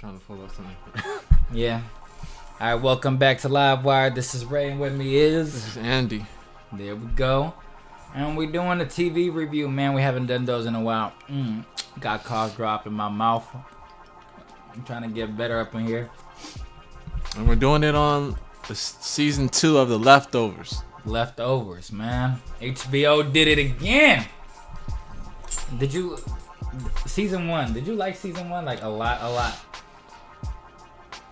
trying to pull up something. Yeah. All right, welcome back to LiveWire. This is Ray, and with me is... This is Andy. There we go. And we're doing a TV review. Man, we haven't done those in a while. Got cough drop in my mouth. I'm trying to get better up in here. And we're doing it on the season 2 of The Leftovers. Leftovers, man. HBO did it again. Did you... Season 1. Did you like season 1? Like, a lot?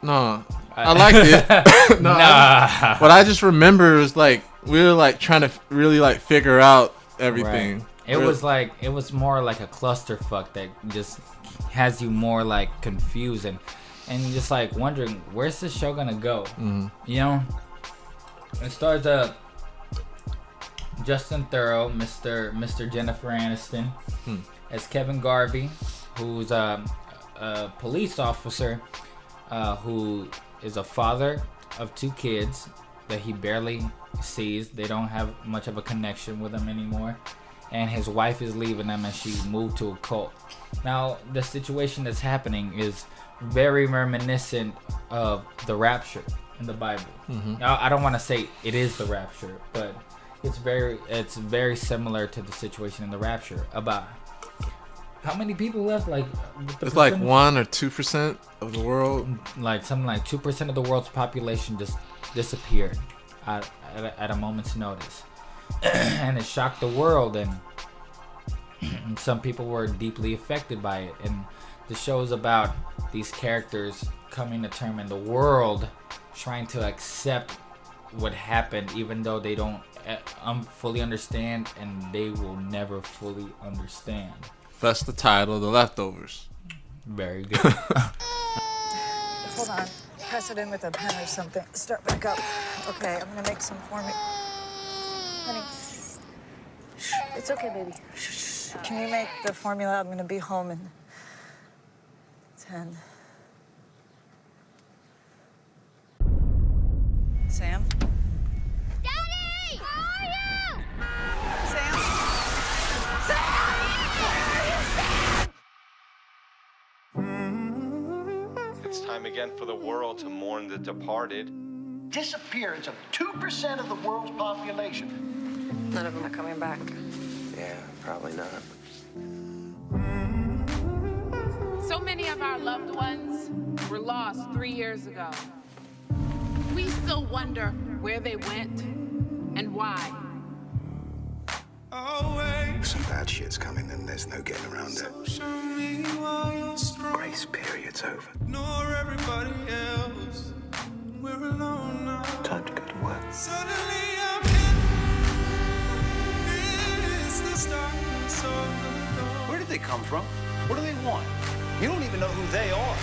No. I liked it. No, nah. What I just remember was, like, we were, like, trying to really, like, figure out everything. Right. It was more like a clusterfuck that just has you more, like, confused and just, like, wondering, where's this show gonna go? Mm-hmm. You know? It stars Justin Theroux, Mr. Jennifer Aniston, as Kevin Garvey, who's a police officer who is a father of 2 kids that he barely sees. They don't have much of a connection with him anymore. And his wife is leaving them and she moved to a cult. Now, the situation that's happening is very reminiscent of the rapture in the Bible. Mm-hmm. Now, I don't want to say it is the rapture, but it's very similar to the situation in the rapture. About how many people left? Like it's like 1 or 2% of the world. Like something like 2% of the world's population just disappeared at a moment's notice, and it shocked the world. And some people were deeply affected by it. And the show is about these characters coming to terms in the world, trying to accept what happened, even though they don't fully understand, and they will never fully understand. That's the title, The Leftovers. Very good. Hold on. Press it in with a pen or something. Start back up. Okay, I'm gonna make some for me. Honey. It's okay, baby. Can you make the formula? I'm gonna be home in 10. Sam? Daddy! How are you? Sam? It's time again for the world to mourn the departed. Disappearance of 2% of the world's population. None of them are coming back. Yeah, probably not. So many of our loved ones were lost 3 years ago. We still wonder where they went and why. Some bad shit's coming and there's no getting around it. Grace period's over. Time to go to work. Where did they come from? What do they want? You don't even know who they are.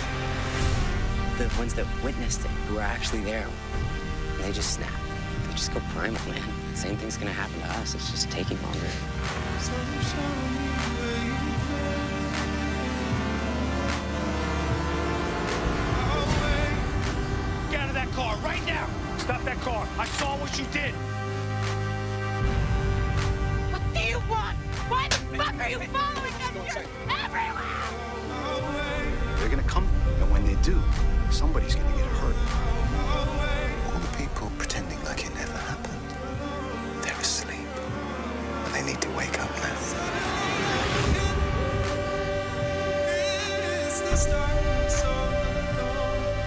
The ones that witnessed it, who were actually there, they just snap. They just go primal, man. Same thing's gonna happen to us. It's just taking longer. Get out of that car right now. Stop that car. I saw what you did. What do you want? Why the fuck are you following us? You're everywhere! They're gonna come, and when they do, somebody's gonna get hurt. All the people pretending like it never happened, they're asleep. And they need to wake up now.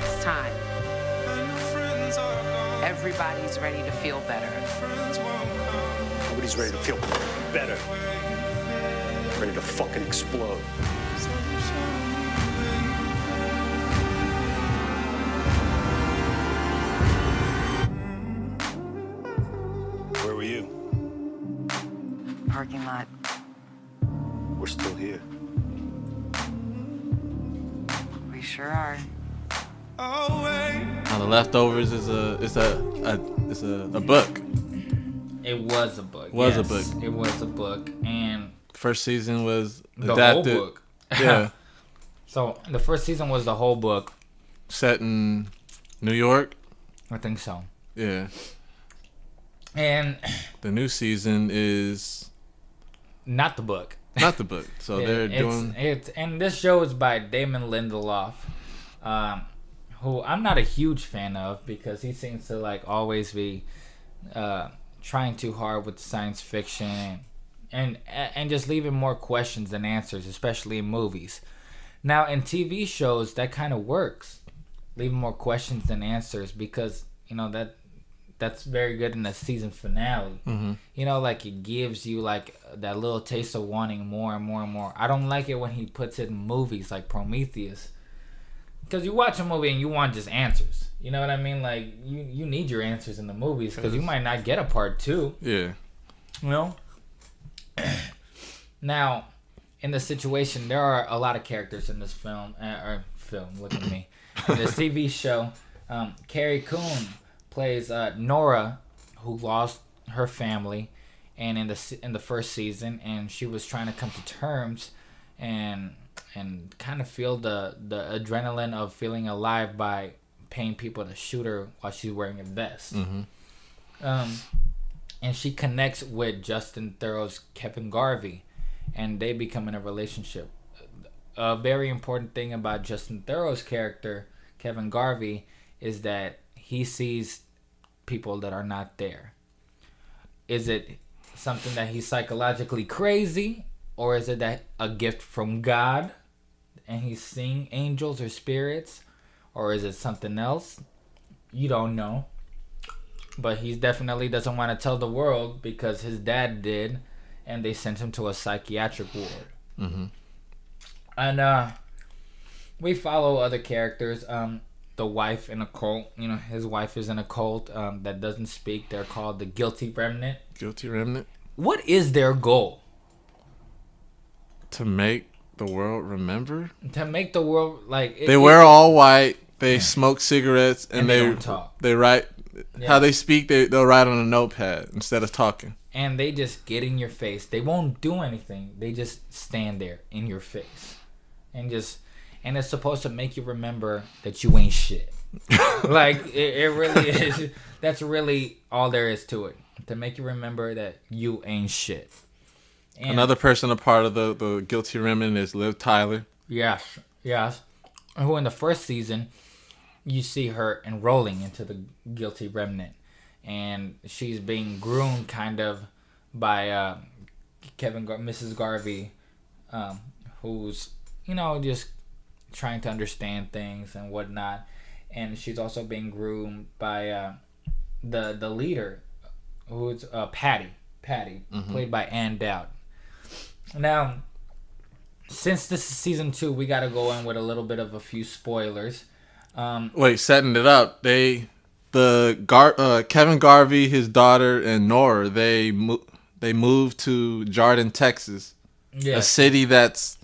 It's time. Everybody's ready to feel better. Nobody's ready to feel better. Ready to fucking explode. Where were you? Parking lot. We're still here. We sure are. Now, The Leftovers is a book. It was a book. It was yes, a book. It was a book, and First season was the adapted. whole book. Yeah. So the first season was the whole book. Set in New York. I think so. Yeah. And The new season is not the book. not the book. So they're doing and this show is by Damon Lindelof. who I'm not a huge fan of because he seems to like always be trying too hard with science fiction and just leaving more questions than answers, especially in movies. Now in TV shows that kind of works, leaving more questions than answers, because you know that's very good in the season finale. You know, like it gives you like that little taste of wanting more and more and more. I don't like it when he puts it in movies like Prometheus, because you watch a movie and you want just answers. You know what I mean? Like you need your answers in the movies because you might not get a part 2. Yeah. You know. Now, in the situation, there are a lot of characters in this film. Look at me. In this TV show, Carrie Coon plays Nora, who lost her family, and in the first season, and she was trying to come to terms and kind of feel the adrenaline of feeling alive by paying people to shoot her while she's wearing a vest. And she connects with Justin Theroux's Kevin Garvey, and they become in a relationship. A very important thing about Justin Theroux's character, Kevin Garvey, is that he sees people that are not there. Is it something that he's psychologically crazy, or is it that a gift from God and he's seeing angels or spirits, or is it something else? You don't know. But he definitely doesn't want to tell the world because his dad did, and they sent him to a psychiatric ward. And we follow other characters. The wife in a cult. You know, his wife is in a cult that doesn't speak. They're called the Guilty Remnant. Guilty Remnant. What is their goal? To make the world remember. To make the world like they wear all white. They smoke cigarettes and they don't talk. They write. Yeah. How they speak, they'll write on a notepad instead of talking. And they just get in your face. They won't do anything. They just stand there in your face. And it's supposed to make you remember that you ain't shit. Like, it really is. That's really all there is to it. To make you remember that you ain't shit. And another person a part of the Guilty Remnant is Liv Tyler. Yes. Who in the first season, you see her enrolling into the Guilty Remnant, and she's being groomed kind of by Mrs. Garvey, who's, you know, just trying to understand things and whatnot. And she's also being groomed by the leader, who's Patty, played by Ann Dowd. Now, since this is season 2, we got to go in with a little bit of a few spoilers. Wait, setting it up. Kevin Garvey, his daughter, and Nora, they moved to Jordan, Texas, a city that's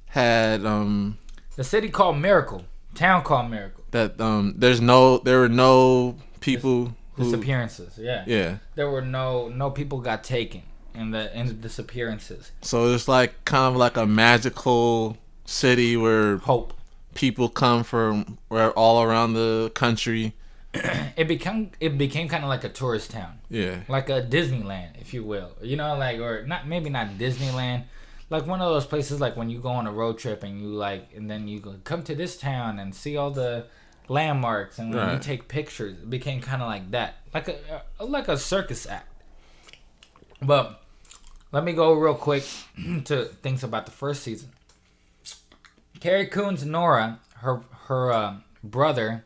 had the city called Miracle, town called Miracle. That there were no people disappearances. Yeah. There were no people got taken in the disappearances. So it's like kind of like a magical city where hope. People come from all around the country. It became kind of like a tourist town. Yeah. Like a Disneyland, if you will. You know, like, or not, maybe not Disneyland. Like one of those places like when you go on a road trip and then you go, come to this town and see all the landmarks, and when you take pictures, it became kind of like that. Like a circus act. But let me go real quick to things about the first season. Carrie Coon's Nora, her brother,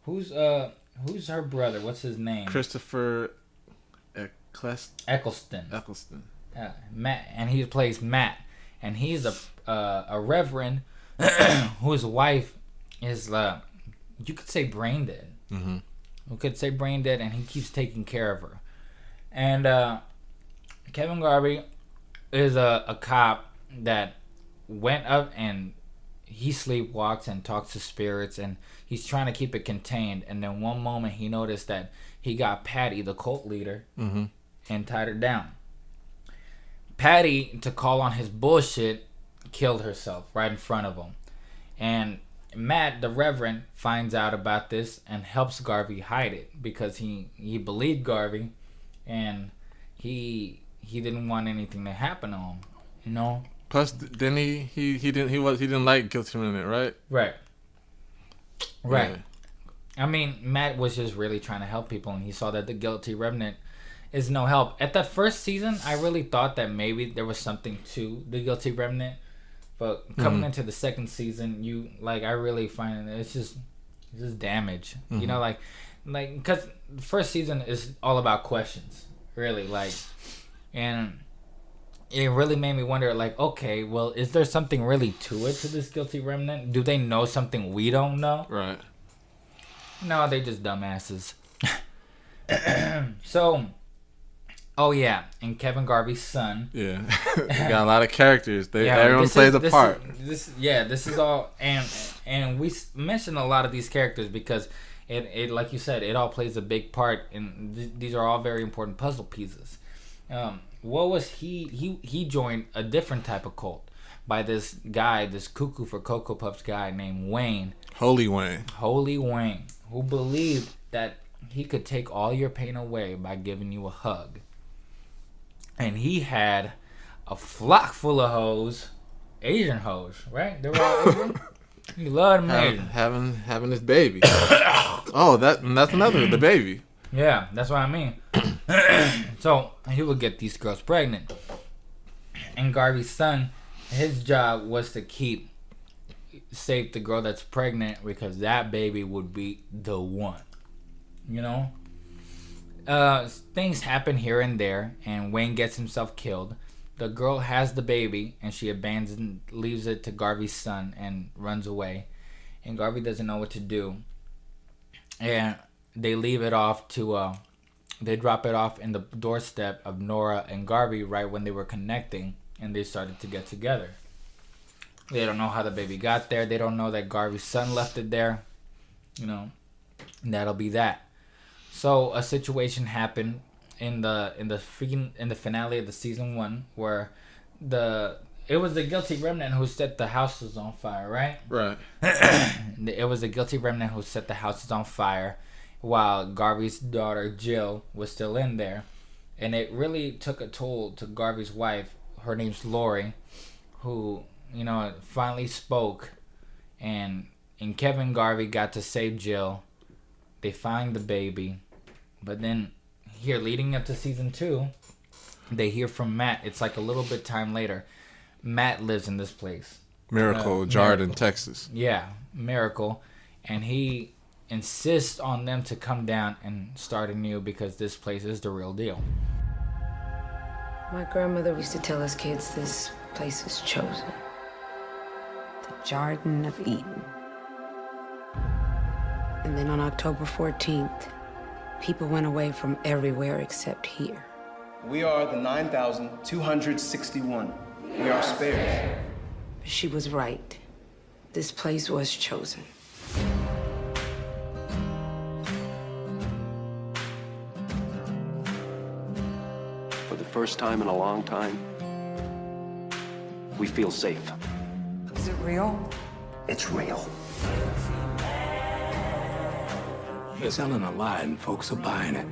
who's her brother? What's his name? Christopher Eccleston. Matt, and he plays Matt, and he's a reverend whose wife is you could say brain dead. We could say brain dead, and he keeps taking care of her. And Kevin Garvey is a cop that went up and he sleepwalks and talks to spirits, and he's trying to keep it contained. And then one moment he noticed that he got Patty, the cult leader, and tied her down. Patty, to call on his bullshit, killed herself right in front of him. And Matt, the Reverend, finds out about this and helps Garvey hide it because he believed Garvey, and he didn't want anything to happen to him, you know. Plus, then he didn't like Guilty Remnant, right? Right. Right. Yeah. I mean, Matt was just really trying to help people, and he saw that the guilty remnant is no help. At the first season, I really thought that maybe there was something to the guilty remnant, but coming into the second season, I really find it's just damage. You know, like because the first season is all about questions, really, and it really made me wonder, okay, well, is there something really to it, to this guilty remnant? Do they know something we don't know? Right. No, they just dumbasses. So, oh yeah, and Kevin Garvey's son. Yeah, got a lot of characters. Everyone plays a part. This is all, and we mentioned a lot of these characters because it like you said, it all plays a big part, and these are all very important puzzle pieces. What was he joined a different type of cult by this guy, this cuckoo for Cocoa Puffs guy named Wayne. Holy Wayne, who believed that he could take all your pain away by giving you a hug. And he had a flock full of hoes, Asian hoes, right? They were all Asian. He loved them Asian. Having this baby. Oh, that's another, the baby. Yeah, that's what I mean. So he would get these girls pregnant. And Garvey's son, his job was to save the girl that's pregnant, because that baby would be the one. You know? Things happen here and there, and Wayne gets himself killed. The girl has the baby, and she leaves it to Garvey's son and runs away. And Garvey doesn't know what to do. And they leave it off to, they drop it off in the doorstep of Nora and Garvey right when they were connecting, and they started to get together. They don't know how the baby got there. They don't know that Garvey's son left it there. You know, and that'll be that. So a situation happened in the finale of the season 1 where it was the guilty remnant who set the houses on fire, right? Right. It was the guilty remnant who set the houses on fire while Garvey's daughter Jill was still in there, and it really took a toll to Garvey's wife. Her name's Lori, who finally spoke, and Kevin Garvey got to save Jill. They find the baby, but then here, leading up to season 2, they hear from Matt. It's like a little bit time later. Matt lives in this place. Miracle, Jordan, Texas. Yeah, Miracle. And he insists on them to come down and start anew because this place is the real deal. My grandmother used to tell us kids this place is chosen. The Garden of Eden. And then on October 14th, people went away from everywhere except here. We are the 9,261. We are spared. She was right. This place was chosen. For the first time in a long time, we feel safe. Is it real? It's real. They're selling a lie and folks are buying it.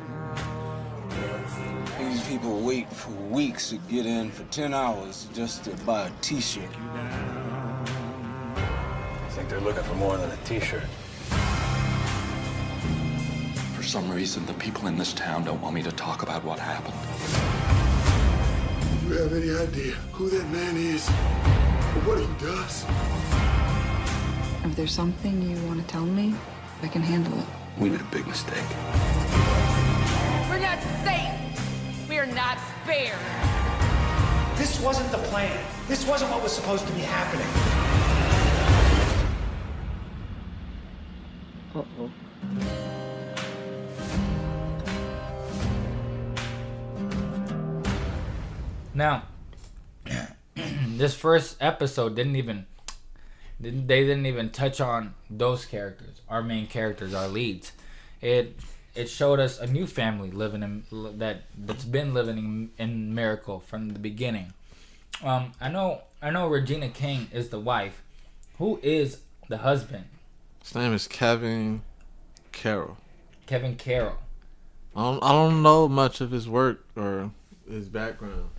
These people wait for weeks to get in for 10 hours just to buy a t-shirt. I think they're looking for more than a t-shirt. For some reason, the people in this town don't want me to talk about what happened. Do you have any idea who that man is or what he does? If there's something you want to tell me, I can handle it. We made a big mistake. We're not safe. We are not spared. This wasn't the plan. This wasn't what was supposed to be happening. Uh-oh. Now, this first episode didn't even touch on those characters, our main characters, our leads. It showed us a new family that's been living in Miracle from the beginning. I know Regina King is the wife. Who is the husband? His name is Kevin Carroll. Kevin Carroll. I don't know much of his work or his background.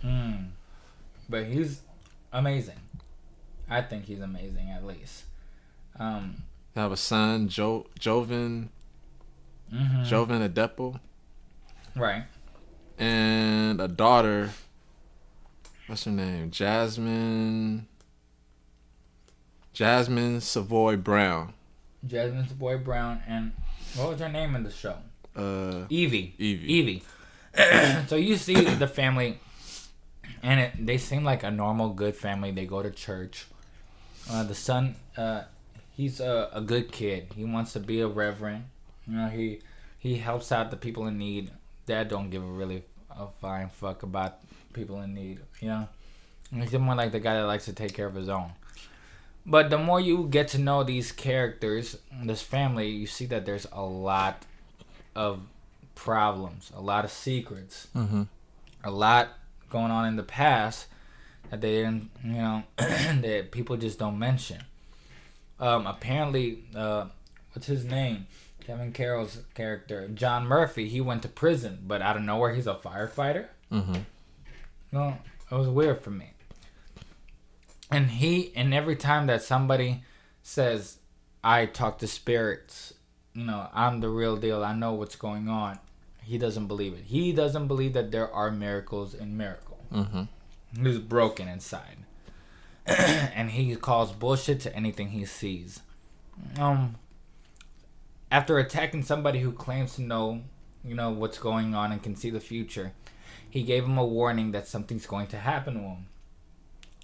But he's amazing. I think he's amazing, at least. They have a son, Joven Adepo. Right. And a daughter. What's her name? Jasmine Savoy Brown. Jasmine Savoy Brown, and what was her name in the show? Evie. Evie. So you see the family, and they seem like a normal, good family. They go to church. The son, he's a good kid. He wants to be a reverend. You know, he helps out the people in need. Dad don't give a flying fuck about people in need. You know, he's more like the guy that likes to take care of his own. But the more you get to know these characters, this family, you see that there's a lot of problems, a lot of secrets, a lot going on in the past that they didn't, you know, that people just don't mention. Apparently, what's his name? Kevin Carroll's character, John Murphy, he went to prison, but out of nowhere, he's a firefighter. No, it was weird for me. And every time that somebody says, I talk to spirits, you know, I'm the real deal, I know what's going on, he doesn't believe it. He doesn't believe that there are miracles in miracle. He's broken inside. And he calls bullshit to anything he sees. After attacking somebody who claims to know, you know, what's going on and can see the future, he gave him a warning that something's going to happen to him.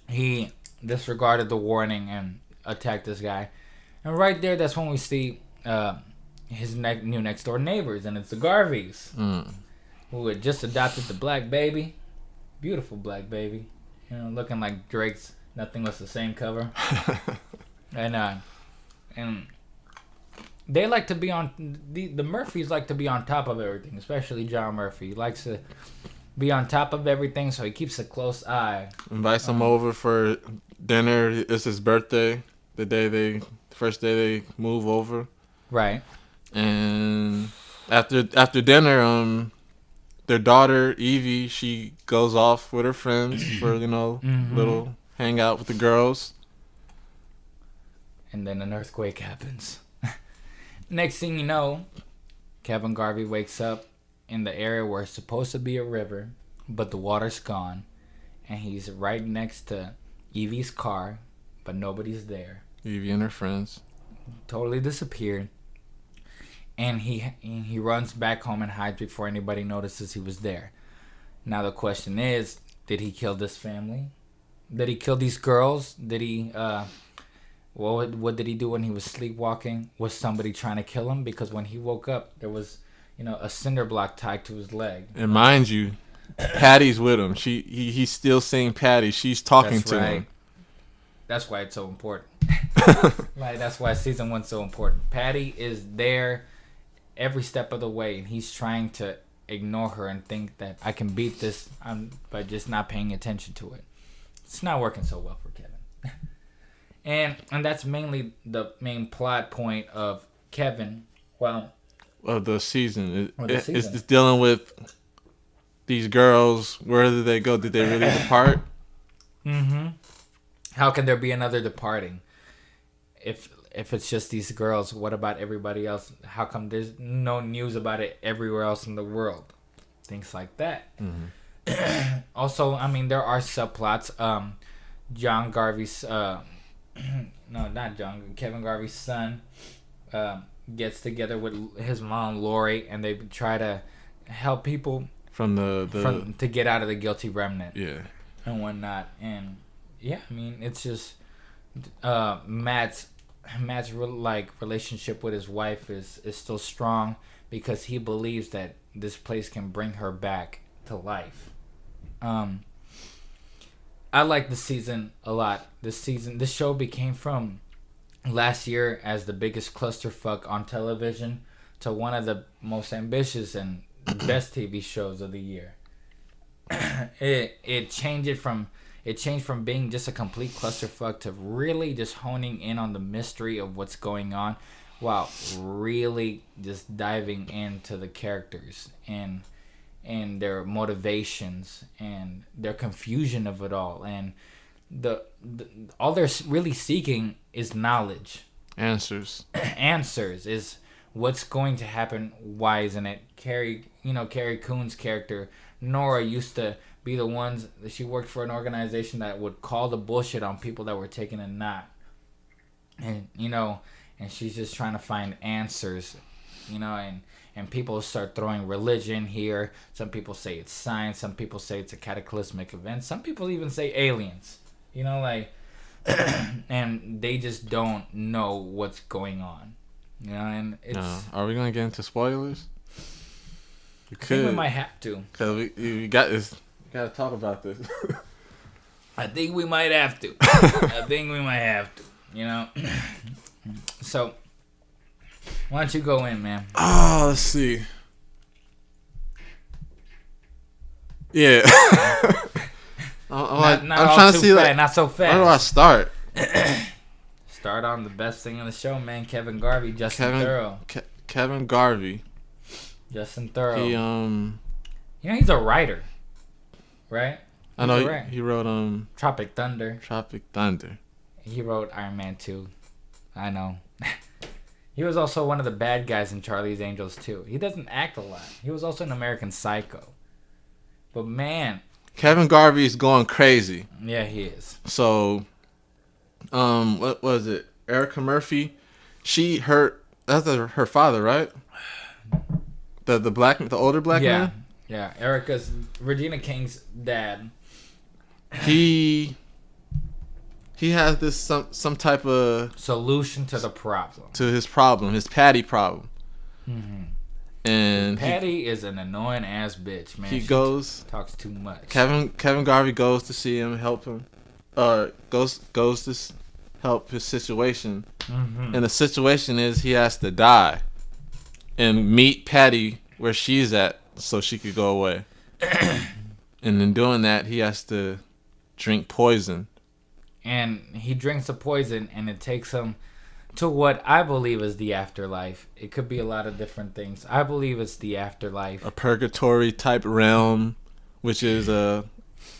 He disregarded the warning and attacked this guy. And right there, that's when we see his new next door neighbors, and it's the Garveys, who had just adopted the black baby. Beautiful black baby. You know, looking like Drake's Nothing Was the Same cover. And they like to be on, the Murphys like to be on top of everything, especially John Murphy. He likes to be on top of everything, so he keeps a close eye. Invites him over for dinner. It's his birthday, the first day they move over. Right. And after dinner, their daughter Evie, she goes off with her friends for, you know, little hangout with the girls. And then an earthquake happens. Next thing you know, Kevin Garvey wakes up in the area where it's supposed to be a river, but the water's gone, and he's right next to Evie's car, but nobody's there. Evie and her friends totally disappeared, and he runs back home and hides before anybody notices he was there. Now the question is, did he kill this family? Did he kill these girls? Did he what did he do when he was sleepwalking? Was somebody trying to kill him? Because when he woke up, there was, you know, a cinder block tied to his leg. And mind you, Patty's with him. He's still seeing Patty. She's talking to him. That's why it's so important. Like, that's why season 1's so important. Patty is there every step of the way, and he's trying to ignore her and think that I can beat this by just not paying attention to it. It's not working so well for Kevin. And that's mainly the main plot point of Kevin. Well, of the season. It's dealing with these girls. Where did they go? Did they really depart? How can there be another departing? If it's just these girls, what about everybody else? How come there's no news about it everywhere else in the world? Things like that. Also, I mean, there are subplots. John Garvey's Kevin Garvey's son gets together with his mom Lori, and they try to help people to get out of the guilty remnant, and whatnot. And yeah, I mean, it's just Matt's relationship with his wife is still strong because he believes that this place can bring her back to life. I like the season a lot. This show became from last year as the biggest clusterfuck on television to one of the most ambitious and best TV shows of the year. It changed from being just a complete clusterfuck to really just honing in on the mystery of what's going on, while really just diving into the characters and their motivations and their confusion of it all. And all they're really seeking is knowledge. Answers. Answers is what's going to happen. Why isn't it? Carrie Coon's character Nora used to be the ones that she worked for an organization that would call the bullshit on people that were taking a nap, and and she's just trying to find answers, and people start throwing religion here. Some people say it's science. Some people say it's a cataclysmic event. Some people even say aliens. And they just don't know what's going on. And it's. Are we gonna get into spoilers? I think we might have to. Cause we got this. We gotta talk about this. I think we might have to. So, why don't you go in, man? Oh, let's see. Yeah. I'm trying to see not so fast. Where do I start? Start on the best thing in the show, man. Kevin Garvey, Justin Theroux. Kevin Garvey. Justin Theroux. He he's a writer, right? I know he wrote Tropic Thunder. He wrote Iron Man 2. I know. He was also one of the bad guys in Charlie's Angels too. He doesn't act a lot. He was also in American Psycho. But man, Kevin Garvey is going crazy. Yeah, he is. So, what was it? Erica Murphy. That's her father, right? The older black man. Yeah, Erica's Regina King's dad. He has this some type of solution to the problem. To his problem, his Patty problem. Mm-hmm. And Patty is an annoying ass bitch, man. She talks too much. Kevin Garvey goes to see him, help him, goes to help his situation. Mm-hmm. And the situation is he has to die and meet Patty where she's at so she could go away. And in doing that, he has to drink poison. And he drinks the poison, and it takes him to what I believe is the afterlife. It could be a lot of different things. I believe it's the afterlife. A purgatory type realm, which is a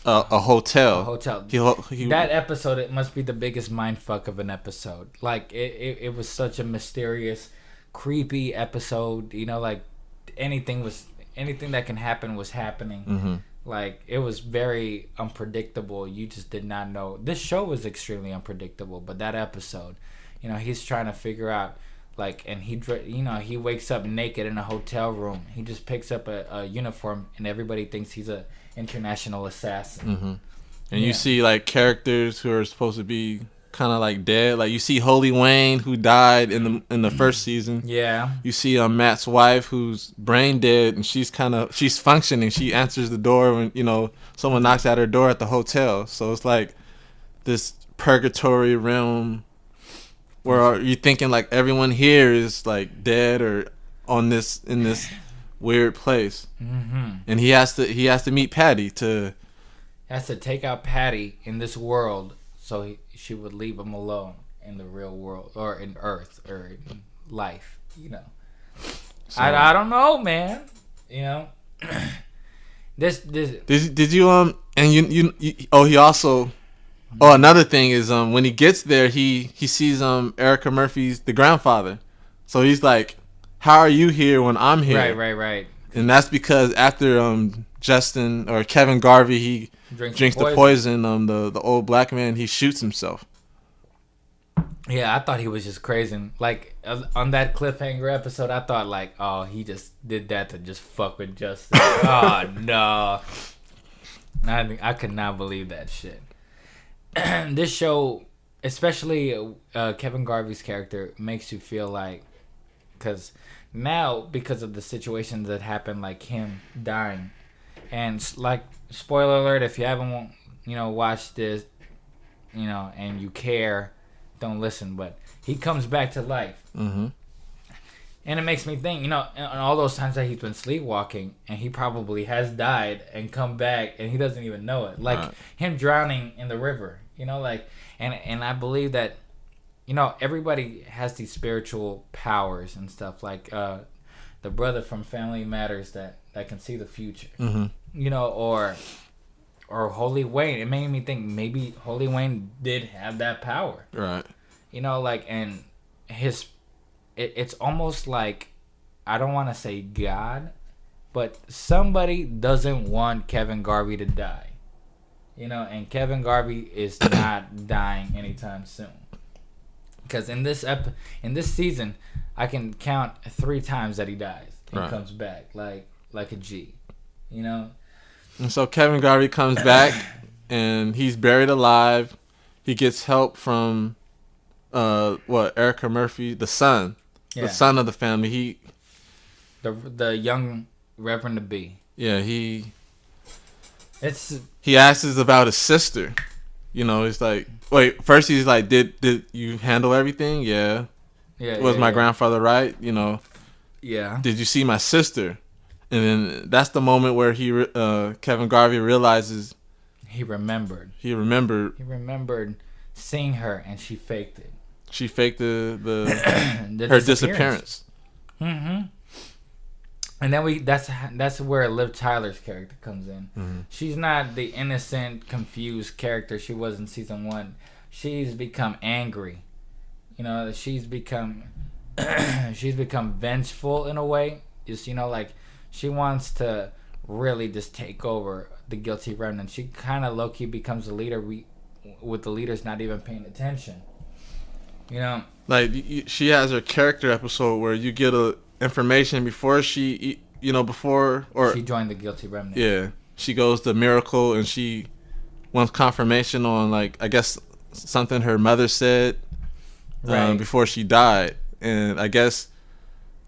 hotel. A hotel. He, that episode, it must be the biggest mindfuck of an episode. Like, it was such a mysterious, creepy episode. Like, anything that can happen was happening. Mm-hmm. Like, it was very unpredictable. You just did not know. This show was extremely unpredictable, but that episode, he's trying to figure out, like, and he wakes up naked in a hotel room. He just picks up a uniform, and everybody thinks he's a international assassin. Mm-hmm. And you see, like, characters who are supposed to be kind of like dead. Like, you see Holy Wayne, who died in the first season. Yeah. You see Matt's wife, who's brain dead, and she's functioning. She answers the door when someone knocks at her door at the hotel. So it's like this purgatory realm where you're thinking like everyone here is like dead or in this weird place. Mm-hmm. And he has to meet Patty to. Has to take out Patty in this world, so she would leave him alone in the real world or in Earth or in life. So, I don't know, man. This did you and you he also another thing is when he gets there he sees Erica Murphy's the grandfather, so he's like, how are you here when I'm here? Right. And that's because after Justin or Kevin Garvey he drinks the poison, the old black man, he shoots himself. Yeah, I thought he was just crazy. Like, on that cliffhanger episode, I thought, like, oh, he just did that to just fuck with Justin. Oh, no. I could not believe that shit. This show, especially Kevin Garvey's character, makes you feel like... Because of the situations that happened, like him dying. And, like, spoiler alert, if you haven't, watched this, and you care... don't listen, but he comes back to life. Mm-hmm. And it makes me think, in all those times that he's been sleepwalking, and he probably has died and come back, and he doesn't even know it. Like him drowning in the river, and I believe that, everybody has these spiritual powers and stuff, like the brother from Family Matters that can see the future, mm-hmm. Or Holy Wayne. It made me think maybe Holy Wayne did have that power. Right. And it's almost like, I don't want to say God, but somebody doesn't want Kevin Garvey to die. You know, and Kevin Garvey is not dying anytime soon. Because in this season, I can count 3 times that he dies and comes back like a G. You know? And so Kevin Garvey comes back and he's buried alive. He gets help from Erica Murphy, the son. Yeah. The son of the family. The young Reverend to be. Yeah, he asks about his sister. You know, it's like, wait, first he's like, did you handle everything? Yeah. Was my grandfather right? You know. Yeah. Did you see my sister? And then that's the moment where Kevin Garvey realizes he remembered seeing her, and she faked it. She faked her disappearance. Mm-hmm. And then that's where Liv Tyler's character comes in. Mm-hmm. She's not the innocent, confused character she was in season 1. She's become angry. You know, she's become vengeful in a way. Just, you know, like, she wants to really just take over the Guilty Remnant. She kind of low-key becomes the leader with the leaders not even paying attention. You know? Like, she has her character episode where you get information before she joined the Guilty Remnant. Yeah. She goes to Miracle and she wants confirmation on, like, I guess something her mother said before she died. And I guess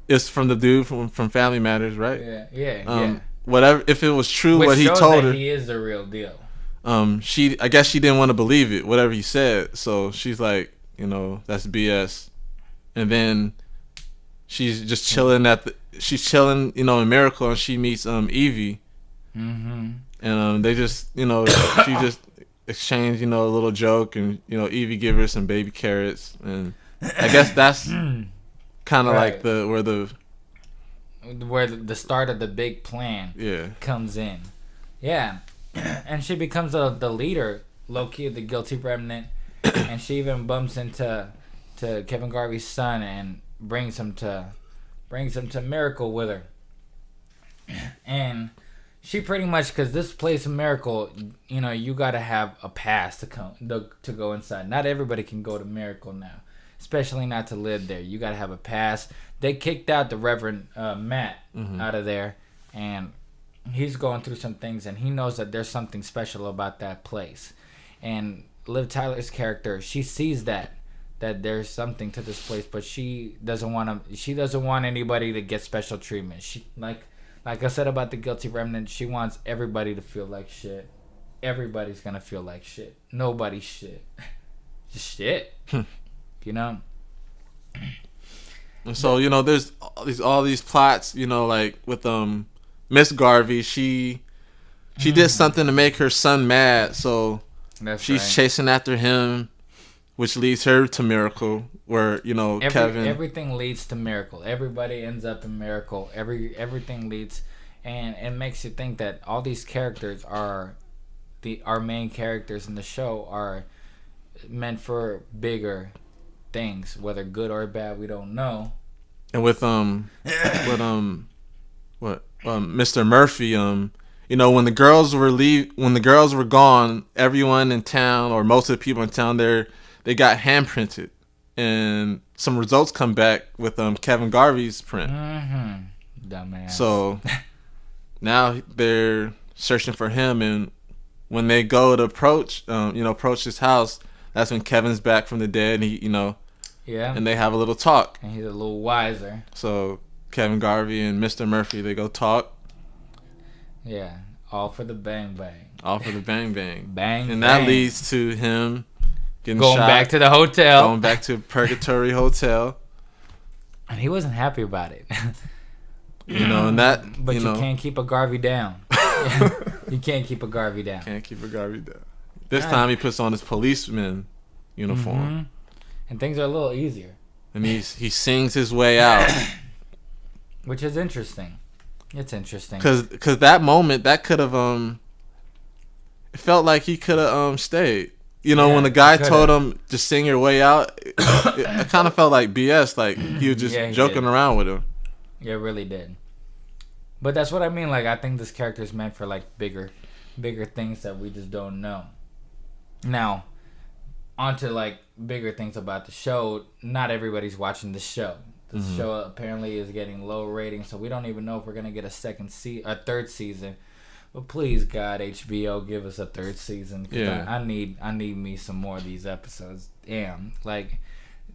it's from the dude from Family Matters, right? Yeah. Whatever, if it was true, which what he shows told that her, he is the real deal. I guess she didn't want to believe it, whatever he said. So she's like, you know, that's BS. And then she's just chilling you know, in Miracle, and she meets Evie. Mm-hmm. And they just, you know, she just exchanged, you know, a little joke, and, you know, Evie give her some baby carrots, and I guess that's kind of like where the start of the big plan comes in. Yeah. And she becomes the leader, low-key, of the Guilty Remnant, and she even bumps into Kevin Garvey's son and brings him to Miracle with her. And she pretty much, because this place in Miracle, you know, you gotta have a pass to go inside. Not everybody can go to Miracle now, especially not to live there. You gotta have a pass. They kicked out the Reverend Matt out of there, and he's going through some things, and he knows that there's something special about that place. And Liv Tyler's character, she sees that there's something to this place, but she doesn't want anybody to get special treatment. She like I said about the Guilty Remnant, she wants everybody to feel like shit. Everybody's gonna feel like shit. Nobody's shit. Just shit. You know? And so, you know, there's all these plots, you know, like with Miss Garvey, she did something to make her son mad, so she's chasing after him, which leads her to Miracle, where, you know, Kevin. Everything leads to Miracle. Everybody ends up in Miracle. Everything leads, and it makes you think that all these characters our main characters in the show are meant for bigger things, whether good or bad, we don't know. And with Mr. Murphy, you know, when the girls were gone, everyone in town, or most of the people in town they got handprinted, and some results come back with Kevin Garvey's print. Dumbass. So now they're searching for him, and when they go to approach his house, that's when Kevin's back from the dead, and he, you know, and they have a little talk, and he's a little wiser. So Kevin Garvey and Mr. Murphy, they go talk. Yeah, all for the bang bang. All for the bang bang. Bang. And that leads to him getting going shot, back to the hotel. Going back to Purgatory Hotel. And he wasn't happy about it. You know, and that. But you can't keep a Garvey down. You can't keep a Garvey down. Can't keep a Garvey down. This time he puts on his policeman uniform. And things are a little easier. And he sings his way out. Which is interesting. It's interesting. Cause that moment, that could have it felt like he could have stayed. You know, Yeah, when the guy could've. told him to sing your way out, it kind of felt like BS. Like he was just Yeah, he joking did. around with him. Yeah, it really did. But that's what I mean. Like, I think this character is meant for like bigger things that we just don't know. Now, onto like bigger things about the show. Not everybody's watching the show. The show apparently is getting low ratings, so we don't even know if we're gonna get a third season. But please, God, HBO, give us a third season. 'Cause Yeah. I need me some more of these episodes. Damn, like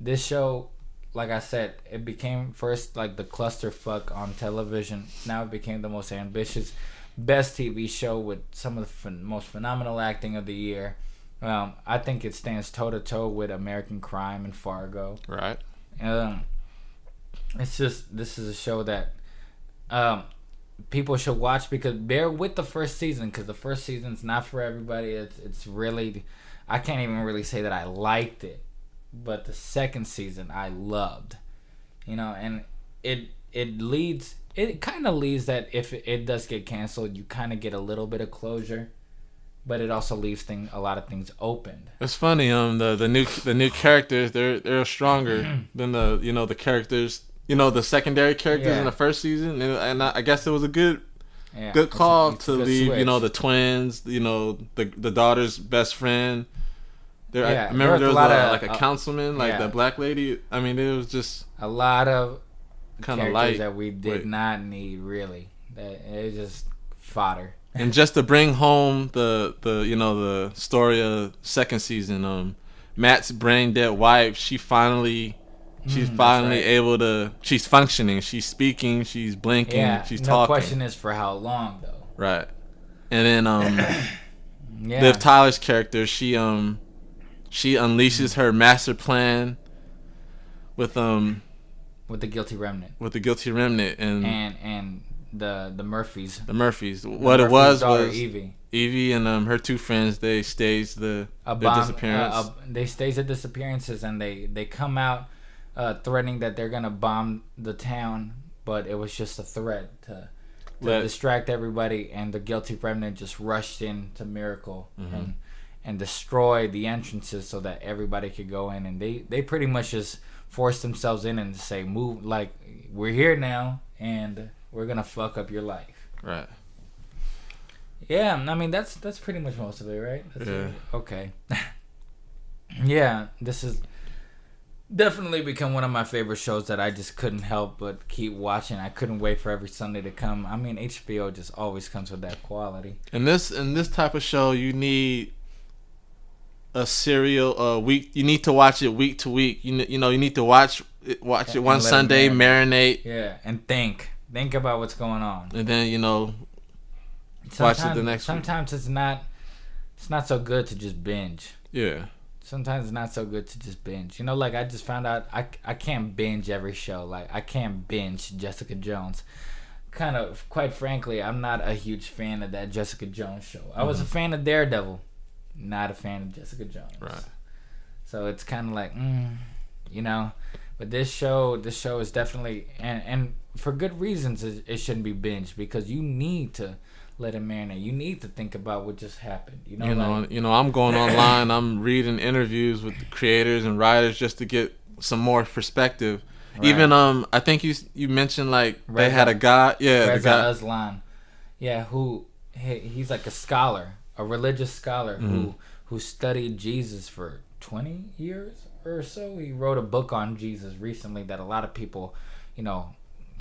this show, like I said, it became first like the clusterfuck on television. Now it became the most ambitious, best TV show with some of the most phenomenal acting of the year. I think it stands toe to toe with American Crime and Fargo. Right. It's just, this is a show that people should watch, because bear with the first season, because the first season's not for everybody. It's really, I can't even really say that I liked it, but the second season I loved, you know, and it kind of leads that if it does get canceled, you kind of get a little bit of closure, but it also leaves a lot of things open. It's funny. The new characters, they're stronger than the characters. The secondary characters in the first season, and I guess it was a good call to leave. Switch. The twins. The daughter's best friend. I remember there was like a councilman, like the black lady. I mean, it was just a lot of kind of characters light that we did not need, really. It was just fodder. And just to bring home the story of second season, Matt's brain dead wife, she's finally able to. She's functioning. She's speaking. She's blinking. Yeah, she's no talking. question is for how long though. Right, and then Liv Tyler's character, she unleashes her master plan with the guilty remnant. With the guilty remnant and the Murphys. The Murphys. What it was Evie and her two friends. They staged their disappearance. They staged the disappearances, and they come out threatening that they're gonna bomb the town, but it was just a threat to distract everybody. And the guilty remnant just rushed into Miracle and destroyed the entrances so that everybody could go in. And they pretty much just forced themselves in and say, "Move! Like, we're here now, and we're gonna fuck up your life." Right. Yeah, I mean that's pretty much most of it, right? That's yeah. Okay. Yeah, this has definitely become one of my favorite shows that I just couldn't help but keep watching. I couldn't wait for every Sunday to come. I mean, HBO just always comes with that quality. In this type of show, you need a serial week. You need to watch it week to week. You need to watch it one Sunday, marinate. Yeah, and think about what's going on, and then watch it the next week. Sometimes it's not so good to just binge. Yeah. Sometimes it's not so good to just binge. Like I just found out I can't binge every show. Like I can't binge Jessica Jones. Kind of, quite frankly, I'm not a huge fan of that Jessica Jones show. I was a fan of Daredevil, not a fan of Jessica Jones. Right. So it's kind of like, but this show is definitely, and for good reasons, it shouldn't be binged, because you need to let it marinate. You need to think about what just happened. I'm going online. I'm reading interviews with the creators and writers just to get some more perspective. Right. Even I think you mentioned like they had a guy, Reza the guy Aslan, who he's like a scholar, a religious scholar who studied Jesus for 20 years or so. He wrote a book on Jesus recently that a lot of people,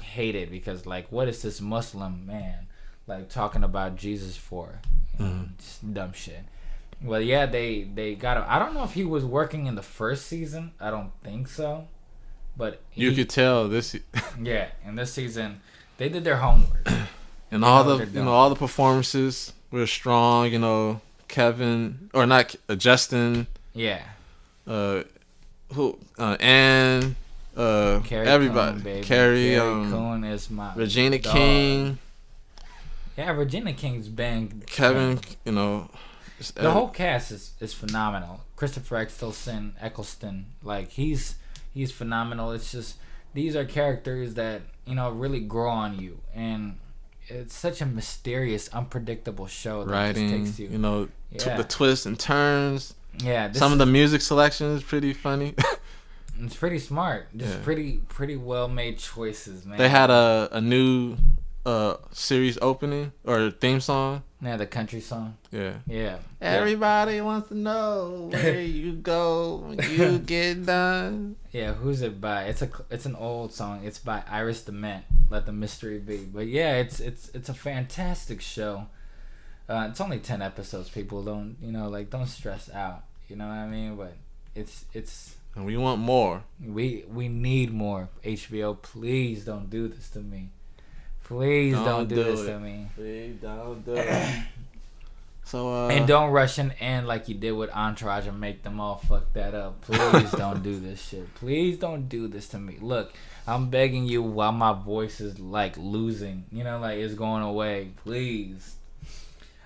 hated, because like, what is this Muslim man like talking about Jesus for? Just dumb shit. Well, yeah, they got him. I don't know if he was working in the first season. I don't think so. But you could tell this. Yeah, in this season, they did their homework. And all the performances were strong. Kevin or not Justin. Yeah. Anne. Carrie everybody. Coon, Carrie Coon is my Regina dog. King. Yeah, Regina King's bang. Kevin, the whole cast is phenomenal. Christopher Eccleston, like he's phenomenal. It's just, these are characters that really grow on you, and it's such a mysterious, unpredictable show that writing, just takes you. The twists and turns. Yeah, some of the music selection is pretty funny. It's pretty smart. Just pretty well made choices, man. They had a new series opening or theme song. Yeah, the country song. Yeah. Everybody wants to know where you go when you get done. Yeah, who's it by? It's an old song. It's by Iris DeMent. Let the mystery be. But yeah, it's a fantastic show. It's only 10 episodes. People don't stress out. You know what I mean? But it's. And we want more. We need more. HBO, please don't do this to me. Please don't do this to me. Please don't do it. So and don't rush and end like you did with Entourage and make them all fuck that up. Please don't do this shit. Please don't do this to me. Look, I'm begging you while my voice is like losing. It's going away. Please.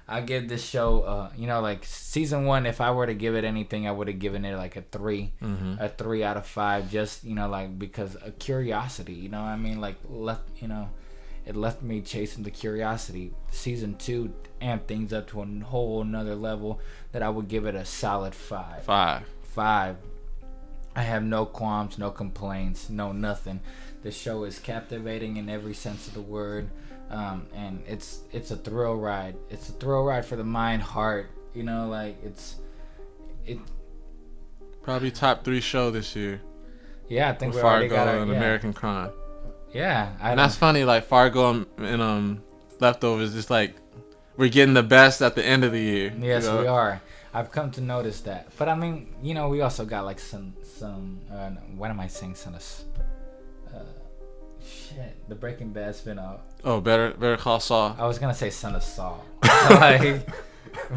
I give this show, season 1. If I were to give it anything, I would have given it like a 3, a 3 out of 5. Just because of curiosity. You know what I mean? It left me chasing the curiosity. Season 2 amped things up to a whole another level that I would give it a solid 5. 5. I have no qualms, no complaints, no nothing. The show is captivating in every sense of the word. And it's a thrill ride. It's a thrill ride for the mind, heart. It probably top 3 show this year. Yeah, I think we Fargo already got it. And American Crime. Yeah, and that's funny. Like Fargo and Leftovers, just like we're getting the best at the end of the year. Yes, we are. I've come to notice that. But I mean, we also got like some. What am I saying? Shit, the Breaking Bad spinoff. Oh, Better Call Saul. I was gonna say Son of Saul. Better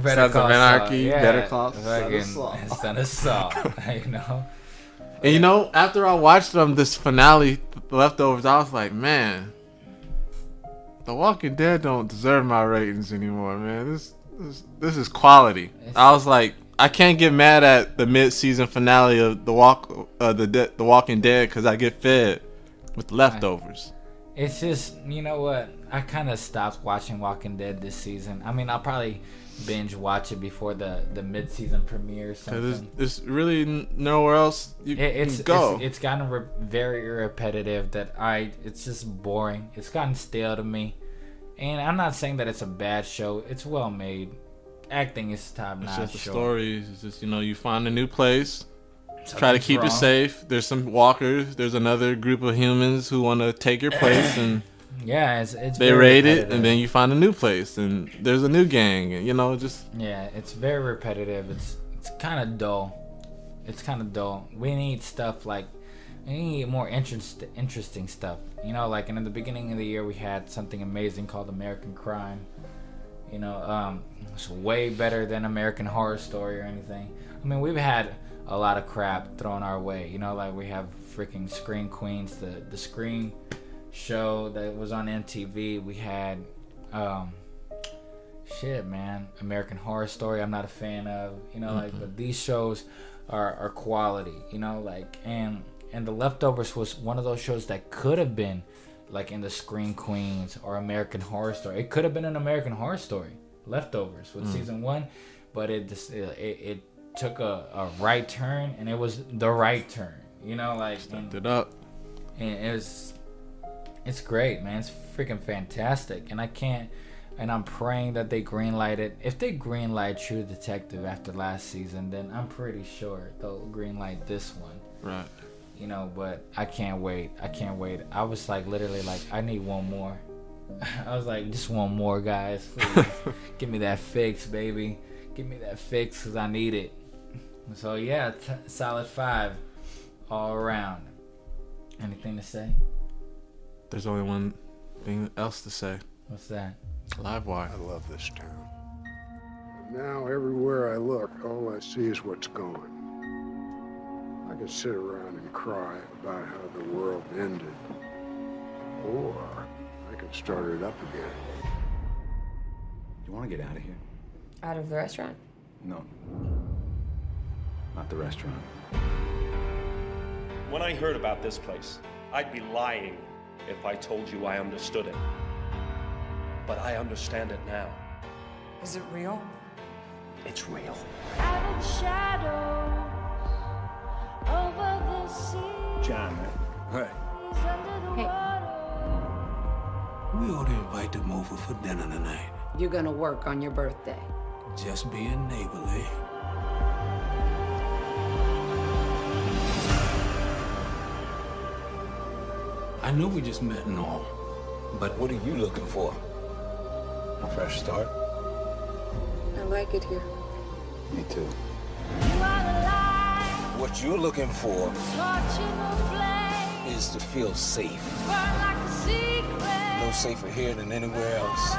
Sons of Anarchy. Yeah, Better Call Saul. Son of Saul. And after I watched this finale, Leftovers, I was like, man, The Walking Dead don't deserve my ratings anymore, man. This is quality. I was like, I can't get mad at the mid-season finale of The Walking Dead because I get fed with Leftovers. It's just, you know what? I kind of stopped watching Walking Dead this season. I mean, I'll probably binge watch it before the mid-season premiere or something. There's really nowhere else you can go. It's gotten very repetitive it's just boring. It's gotten stale to me. And I'm not saying that it's a bad show. It's well made. Acting is top-notch. It's just the stories. It's just, you find a new place. Try to keep it safe. There's some walkers. There's another group of humans who want to take your place, and it's they raid it, and then you find a new place, and there's a new gang, and it's very repetitive. It's kind of dull. We need stuff we need more interesting stuff. Like in the beginning of the year, we had something amazing called American Crime. It's way better than American Horror Story or anything. I mean, we've had a lot of crap thrown our way. We have freaking Scream Queens, the Scream show that was on MTV. We had American Horror Story I'm not a fan of. But these shows are quality. And The Leftovers was one of those shows that could have been like in the Scream Queens or American Horror Story. It could have been an American Horror Story, Leftovers, with season 1, but it took a right turn, and it was the right turn. Stepped it up. And it's great, man. It's freaking fantastic, and I'm praying that they greenlight it. If they greenlight True Detective after last season, then I'm pretty sure they'll greenlight this one. Right. But I can't wait. I was literally I need one more. I was like, just one more, guys. Please. Give me that fix, baby. Give me that fix because I need it. So, yeah, solid 5 all around. Anything to say? There's only one thing else to say. What's that? LiveWire. I love this town. Now, everywhere I look, all I see is what's gone. I could sit around and cry about how the world ended. Or I could start it up again. You want to get out of here? Out of the restaurant? No. Not the restaurant. When I heard about this place, I'd be lying if I told you I understood it. But I understand it now. Is it real? It's real. John, Hey. we ought to invite them over for dinner tonight. You're gonna work on your birthday. Just being neighborly. I know we just met and all, but what are you looking for? A fresh start? I like it here. Me too. What you're looking for is to feel safe. No safer here than anywhere else.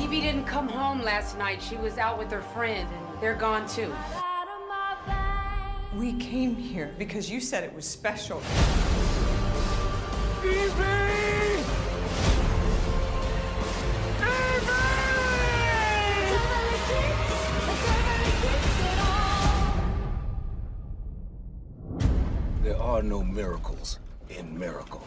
Evie didn't come home last night. She was out with her friend, and they're gone too. We came here because you said it was special. There are no miracles in Miracle.